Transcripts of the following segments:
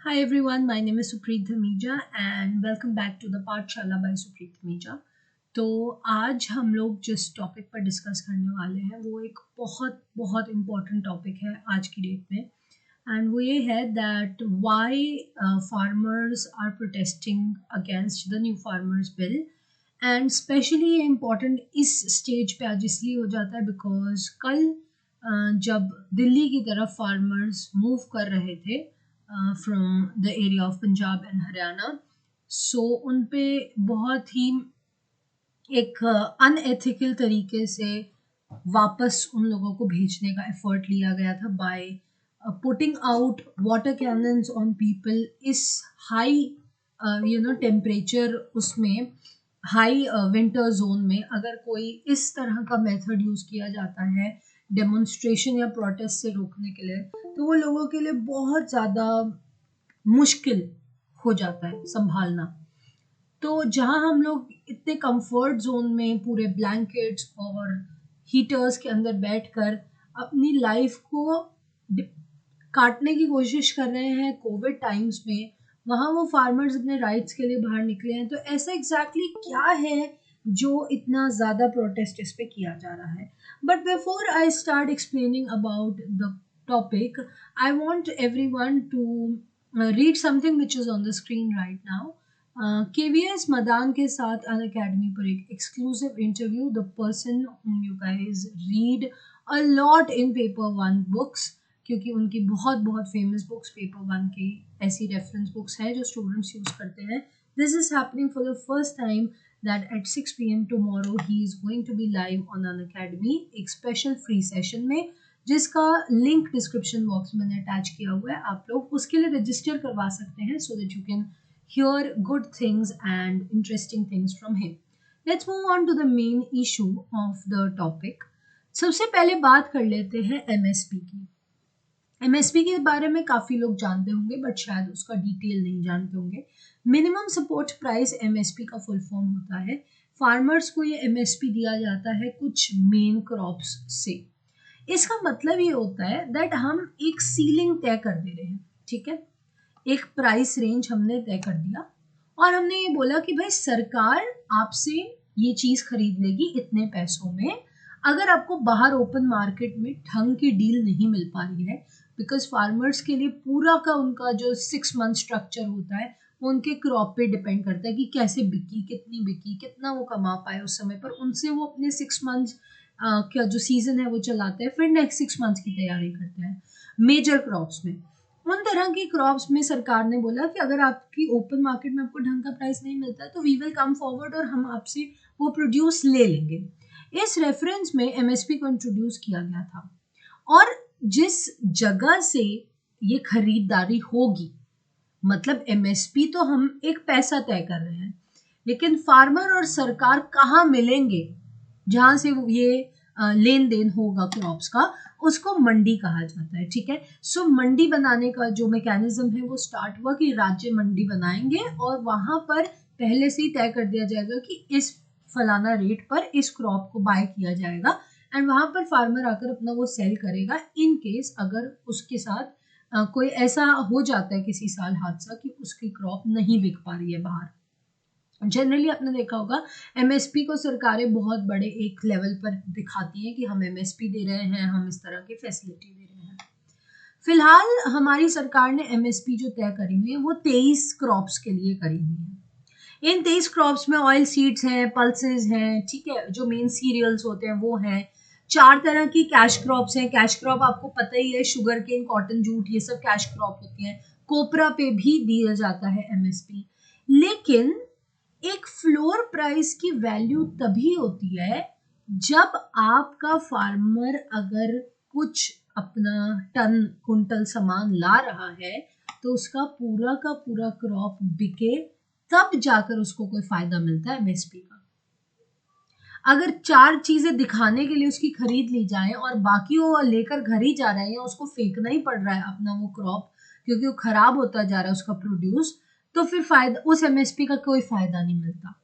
Hi everyone, my name is Supreet Dhameja and welcome back to the पाठशाला by Supreet Dhameja। तो आज हम लोग जिस टॉपिक पर डिस्कस करने वाले हैं वो एक बहुत बहुत इम्पोर्टेंट टॉपिक है आज की डेट में। एंड वो ये है that why farmers are protesting against the new farmers bill. And specially ये इम्पोर्टेंट इस स्टेज पे आज इसलिए हो जाता है बिकॉज कल जब दिल्ली की तरफ फार्मर्स मूव कर रहे थे from the area of Punjab and Haryana, so उन पे बहुत ही एक अनएथिकल तरीके से वापस उन लोगों को भेजने का एफर्ट लिया गया था by putting out water cannons on people इस हाई टेम्परेचर, उसमें हाई विंटर जोन में अगर कोई इस तरह का मेथड यूज़ किया जाता है डेमोन्स्ट्रेशन या प्रोटेस्ट से रोकने के लिए, तो वो लोगों के लिए बहुत ज़्यादा मुश्किल हो जाता है संभालना। तो जहाँ हम लोग इतने कंफर्ट जोन में पूरे ब्लैंकेट्स और हीटर्स के अंदर बैठकर अपनी लाइफ को काटने की कोशिश कर रहे हैं कोविड टाइम्स में, वहाँ वो फार्मर्स अपने राइट्स के लिए बाहर निकले हैं। तो ऐसा एग्जैक्टली क्या है जो इतना ज़्यादा प्रोटेस्ट इस पे किया जा रहा है? But before I start explaining about the topic, I want every one two read something which is on the screen right now. KVS Madan के साथ अन अकेडमी पर एक exclusive interview, the person whom you guys read a lot in paper one books, क्योंकि उनकी बहुत बहुत famous books paper one की ऐसी रेफरेंस बुक्स हैं जो स्टूडेंट्स यूज़ करते हैं। This is happening for the first time that at 6 PM tomorrow he is going to be live on Unacademy एक स्पेशल फ्री सेशन में, जिसका link description box में मैंने अटैच किया हुआ है। आप लोग उसके लिए रजिस्टर करवा सकते हैं so that you can hear good things and interesting things from him. Let's move on to the main issue of the topic. सबसे पहले बात कर लेते हैं MSP की। MSP के बारे में काफ़ी लोग जानते होंगे बट शायद उसका डिटेल नहीं जानते होंगे। मिनिमम सपोर्ट प्राइस MSP का फुल फॉर्म होता है। फार्मर्स को ये MSP दिया जाता है कुछ मेन क्रॉप्स से। इसका मतलब ये होता है दैट हम एक सीलिंग तय कर दे रहे हैं, ठीक है, एक प्राइस रेंज हमने तय कर दिया और हमने ये बोला कि भाई सरकार आपसे ये चीज़ खरीद लेगी इतने पैसों में। अगर आपको बाहर ओपन मार्केट में ढंग की डील नहीं मिल पा रही है, बिकॉज फार्मर्स के लिए पूरा का उनका जो 6 मंथ स्ट्रक्चर होता है वो उनके क्रॉप पे डिपेंड करता है कि कैसे बिकी, कितनी बिकी, कितना वो कमा पाए उस समय पर, उनसे वो अपने 6 मंथ्स का जो सीजन है वो चलाते हैं, फिर नेक्स्ट 6 मंथ्स की तैयारी करते हैं मेजर क्रॉप्स में। उन तरह की क्रॉप्स में सरकार ने बोला कि अगर आपकी ओपन मार्केट में आपको ढंग का प्राइस नहीं मिलता तो वी विल कम फॉरवर्ड और हम आपसे वो प्रोड्यूस ले लेंगे। इस रेफरेंस में MSP को इंट्रोड्यूस किया गया था और जिस जगह से ये खरीदारी होगी, मतलब MSP तो हम एक पैसा तय कर रहे हैं, लेकिन फार्मर और सरकार कहाँ मिलेंगे जहाँ से ये लेन देन होगा क्रॉप्स का, उसको मंडी कहा जाता है, ठीक है। सो मंडी बनाने का जो मैकेनिज्म है वो स्टार्ट हुआ कि राज्य मंडी बनाएंगे और वहां पर पहले से ही तय कर दिया जाएगा कि इस फलाना रेट पर इस क्रॉप को बाय किया जाएगा एंड वहां पर फार्मर आकर अपना वो सेल करेगा इन केस अगर उसके साथ कोई ऐसा हो जाता है किसी साल हादसा कि उसकी क्रॉप नहीं बिक पा रही है बाहर। जनरली आपने देखा होगा MSP को सरकारें बहुत बड़े एक लेवल पर दिखाती हैं कि हम MSP दे रहे हैं, हम इस तरह की फैसिलिटी दे रहे हैं। फिलहाल हमारी सरकार ने MSP जो तय करी हुई है वो 23 क्रॉप्स के लिए करी हुई है। इन 23 क्रॉप्स में ऑयल सीड्स हैं, पल्सेस हैं, ठीक है, जो मेन सीरियल्स होते हैं वो हैं। 4 तरह की कैश क्रॉप्स हैं। कैश क्रॉप आपको पता ही है, शुगर केन, कॉटन, जूट, ये सब कैश क्रॉप होती हैं। कोपरा पे भी दिया जाता है MSP। लेकिन एक फ्लोर प्राइस की वैल्यू तभी होती है जब आपका फार्मर अगर कुछ अपना टन कुंटल सामान ला रहा है तो उसका पूरा का पूरा क्रॉप बिके, तब जाकर उसको कोई फायदा मिलता है MSP का। अगर 4 चीजें दिखाने के लिए उसकी खरीद ली जाए और बाकी वो लेकर घर ही जा रहा है या उसको फेंकना ही पड़ रहा है अपना वो क्रॉप क्योंकि वो खराब होता जा रहा है उसका प्रोड्यूस, तो फिर फायदा उस MSP का कोई फायदा नहीं मिलता।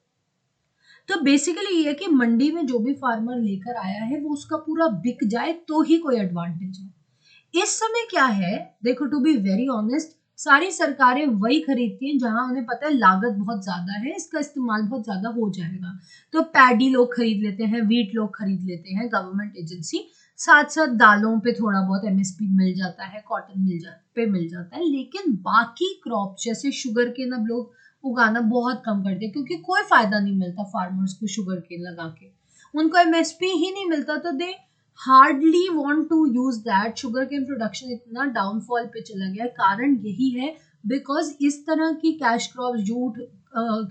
तो बेसिकली ये है कि मंडी में जो भी फार्मर लेकर आया है वो उसका पूरा बिक जाए तो ही कोई एडवांटेज है। इस समय क्या है, देखो, टू बी वेरी ऑनेस्ट, सारी सरकारें वही खरीदती हैं जहां उन्हें पता है लागत बहुत ज्यादा है, इसका इस्तेमाल बहुत ज्यादा हो जाएगा। तो पैडी लोग खरीद लेते हैं, वीट लोग खरीद लेते हैं, गवर्नमेंट एजेंसी, साथ साथ दालों पे थोड़ा बहुत एमएसपी मिल जाता है, कॉटन मिल जाता है। लेकिन बाकी क्रॉप जैसे शुगर केन अब लोग उगाना बहुत कम कर दिया, क्योंकि कोई फायदा नहीं मिलता फार्मर्स को शुगर केन लगा के, उनको एमएसपी ही नहीं मिलता, तो they hardly want to use that. Sugar cane production इतना डाउनफॉल पे चला गया, कारण यही है बिकॉज इस तरह की cash crop, jute,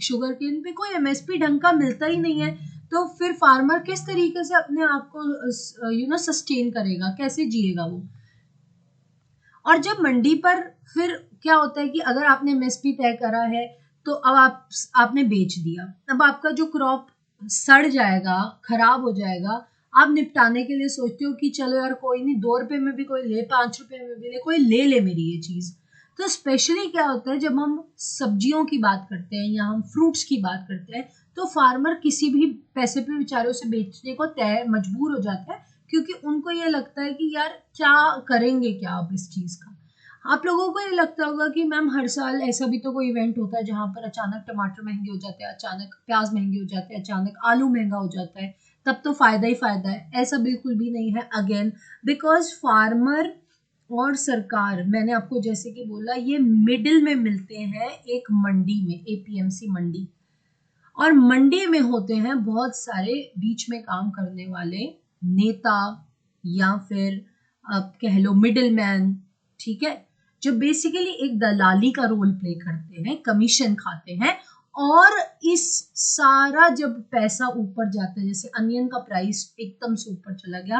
sugar cane पे कोई एमएसपी ढंग का मिलता ही नहीं है। तो फिर फार्मर किस तरीके से अपने आप को सस्टेन करेगा, कैसे जिएगा वो। और जब मंडी पर फिर क्या होता है कि अगर आपने एमएसपी तय करा है तो अब आपने बेच दिया, अब आपका जो क्रॉप सड़ जाएगा, खराब हो जाएगा, आप निपटाने के लिए सोचते हो कि चलो यार कोई नहीं, 2 रुपए में भी कोई ले, 5 रुपए में भी ले, कोई ले ले मेरी ये चीज। तो स्पेशली क्या होता है जब हम सब्जियों की बात करते हैं या हम फ्रूट्स की बात करते हैं, तो फार्मर किसी भी पैसे पे बेचारे उसे बेचने को तय मजबूर हो जाता है, क्योंकि उनको ये लगता है कि यार क्या करेंगे क्या अब इस चीज का। आप लोगों को ये लगता होगा कि मैम हर साल ऐसा भी तो कोई इवेंट होता है जहां पर अचानक टमाटर महंगे हो जाते हैं, अचानक प्याज महंगे हो जाते हैं, अचानक आलू महंगा हो जाता है, तब तो फायदा ही फायदा है। ऐसा बिल्कुल भी नहीं है, अगेन बिकॉज फार्मर और सरकार, मैंने आपको जैसे कि बोला, ये मिडिल में मिलते हैं एक मंडी में, एपीएमसी मंडी। और मंडी में होते हैं बहुत सारे बीच में काम करने वाले नेता, या फिर आप कह लो मिडिल मैन, ठीक है, जो बेसिकली एक दलाली का रोल प्ले करते हैं, कमीशन खाते हैं। और इस सारा जब पैसा ऊपर जाता है, जैसे अनियन का प्राइस एकदम से ऊपर चला गया,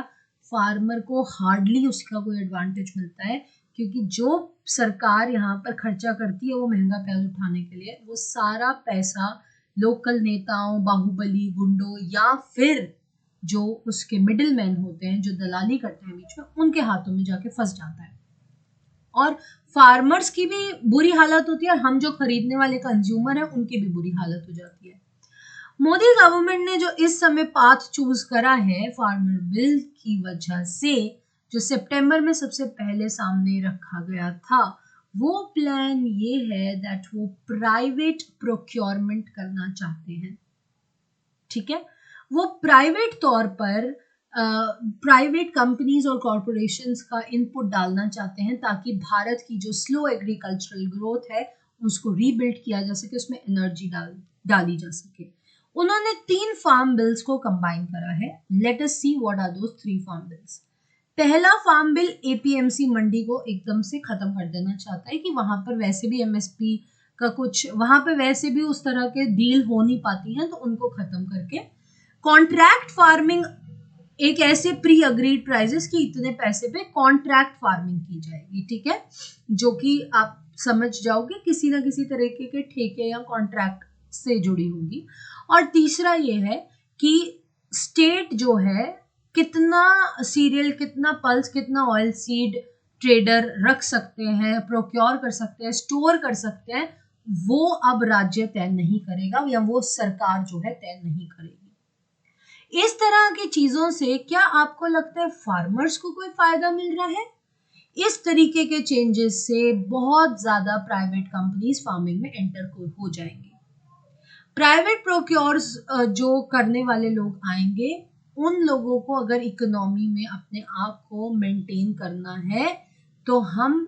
फार्मर को हार्डली उसका कोई एडवांटेज मिलता है, क्योंकि जो सरकार यहाँ पर खर्चा करती है वो महंगा प्याज उठाने के लिए, वो सारा पैसा लोकल नेताओं, बाहुबली गुंडों, या फिर जो उसके मिडिल मैन होते हैं जो दलाली करते हैं बीच में, उनके हाथों में जाके फंस जाता है। और फार्मर्स की भी बुरी हालत होती है, और हम जो खरीदने वाले कंज्यूमर हैं उनकी भी बुरी हालत हो जाती है। मोदी गवर्नमेंट ने जो इस समय पाथ चूज करा है फार्मर बिल की वजह से, जो सितंबर में सबसे पहले सामने रखा गया था, वो प्लान ये है दैट वो प्राइवेट प्रोक्योरमेंट करना चाहते हैं। ठीक है, वो प्राइवेट तौर पर प्राइवेट कंपनीज और कॉरपोरेशंस का इनपुट डालना चाहते हैं, ताकि भारत की जो स्लो एग्रीकल्चरल ग्रोथ है उसको रीबिल्ड किया जा सके, उसमें एनर्जी डाली जा सके। उन्होंने 3 फार्म बिल्स को कंबाइन करा है। Let us see what are those 3 farm bills. पहला फार्म बिल एपीएमसी मंडी को एकदम से खत्म कर देना चाहता है, कि वहां पर वैसे भी एमएसपी का कुछ, वहां पे वैसे भी उस तरह के डील हो नहीं पाती हैं, तो उनको खत्म करके कॉन्ट्रैक्ट फार्मिंग, एक ऐसे प्री अग्रीड प्राइसेस की इतने पैसे पे कॉन्ट्रैक्ट फार्मिंग की जाएगी, ठीक है, जो कि आप समझ जाओगे किसी ना किसी तरीके के ठेके या कॉन्ट्रैक्ट से जुड़ी होगी। और तीसरा ये है कि स्टेट जो है कितना सीरियल, कितना पल्स, कितना ऑयल सीड ट्रेडर रख सकते हैं, प्रोक्योर कर सकते हैं, स्टोर कर सकते हैं, वो अब राज्य तय नहीं करेगा, या वो सरकार जो है तय नहीं करेगी। इस तरह की चीजों से क्या आपको लगता है फार्मर्स को कोई फायदा मिल रहा है? इस तरीके के चेंजेस से बहुत ज्यादा प्राइवेट कंपनीज फार्मिंग में एंटर हो जाएंगी। प्राइवेट प्रोक्योर्स जो करने वाले लोग आएंगे, उन लोगों को अगर इकोनॉमी में अपने आप को मेंटेन करना है, तो हम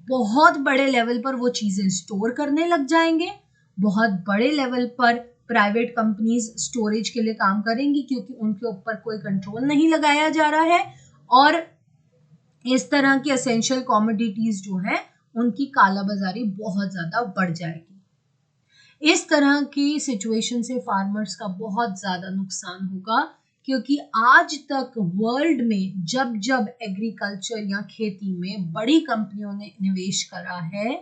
बहुत बड़े लेवल पर वो चीजें स्टोर करने लग जाएंगे। बहुत बड़े लेवल पर प्राइवेट कंपनीज स्टोरेज के लिए काम करेंगी, क्योंकि उनके ऊपर कोई कंट्रोल नहीं लगाया जा रहा है, और इस तरह की एसेंशियल कमोडिटीज जो है उनकी कालाबाजारी बहुत ज्यादा बढ़ जाएगी। इस तरह की सिचुएशन से फार्मर्स का बहुत ज्यादा नुकसान होगा, क्योंकि आज तक वर्ल्ड में जब जब एग्रीकल्चर या खेती में बड़ी कंपनियों ने निवेश करा है,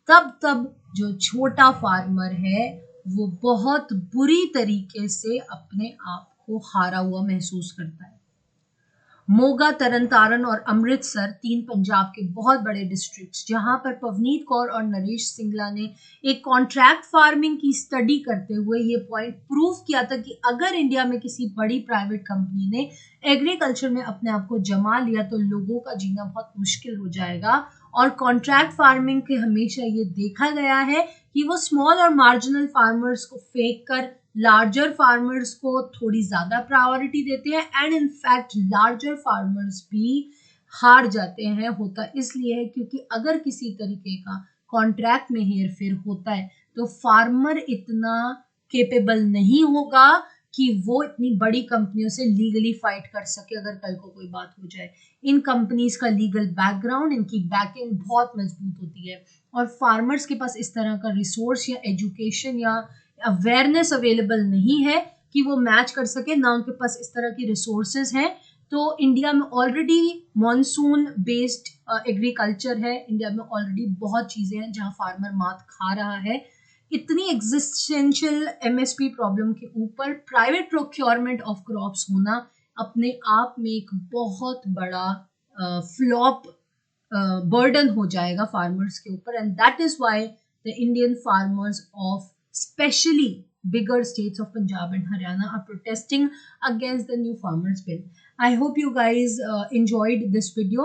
तब तब जो छोटा फार्मर है वो बहुत बुरी तरीके से अपने आप को हारा हुआ महसूस करता है। मोगा, तरनतारन और अमृतसर 3 पंजाब के बहुत बड़े डिस्ट्रिक्ट्स, जहां पर पवनीत कौर और नरेश सिंगला ने एक कॉन्ट्रैक्ट फार्मिंग की स्टडी करते हुए ये पॉइंट प्रूव किया था कि अगर इंडिया में किसी बड़ी प्राइवेट कंपनी ने एग्रीकल्चर में अपने आप को जमा लिया तो लोगों का जीना बहुत मुश्किल हो जाएगा, और कॉन्ट्रैक्ट फार्मिंग के हमेशा ये देखा गया है कि वो स्मॉल और मार्जिनल फार्मर्स को फेंक कर लार्जर फार्मर्स को थोड़ी ज़्यादा प्रायोरिटी देते हैं एंड इनफैक्ट लार्जर फार्मर्स भी हार जाते हैं। होता इसलिए है क्योंकि अगर किसी तरीके का कॉन्ट्रैक्ट में हेर फेर होता है तो फार्मर इतना केपेबल नहीं होगा कि वो इतनी बड़ी कंपनियों से लीगली फाइट कर सके अगर कल को कोई बात हो जाए। इन कंपनीज का लीगल बैकग्राउंड, इनकी बैकिंग बहुत मजबूत होती है और फार्मर्स के पास इस तरह का रिसोर्स या एजुकेशन या अवेयरनेस अवेलेबल नहीं है कि वो मैच कर सके, ना उनके पास इस तरह की रिसोर्सेज हैं। तो इंडिया में ऑलरेडी मॉनसून बेस्ड एग्रीकल्चर है, इंडिया में ऑलरेडी बहुत चीज़ें हैं जहाँ फार्मर मात खा रहा है। इतनी एग्जिस्टेंशियल एमएसपी प्रॉब्लम के ऊपर प्राइवेट प्रोक्योरमेंट ऑफ क्रॉप्स होना अपने आप में एक बहुत बड़ा फ्लॉप बर्डन हो जाएगा फार्मर्स के ऊपर and that is why the Indian farmers of specially bigger states of Punjab and Haryana are protesting against the new farmers bill. I hope you guys enjoyed this video.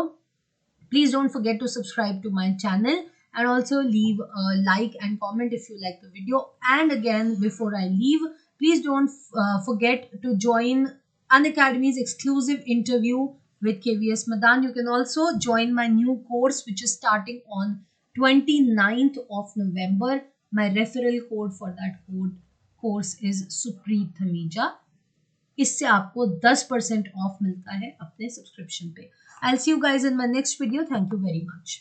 Please don't forget to subscribe to my channel and also leave a like and comment if you like the video. And again, before I leave, please don't forget to join Unacademy's exclusive interview with KVS Madan. You can also join my new course which is starting on 29th of November. My referral code for that course is Supreet Thamija. इससे आपको 10% of मिलता है अपने subscription पे। I'll see you guys in my next video. Thank you very much.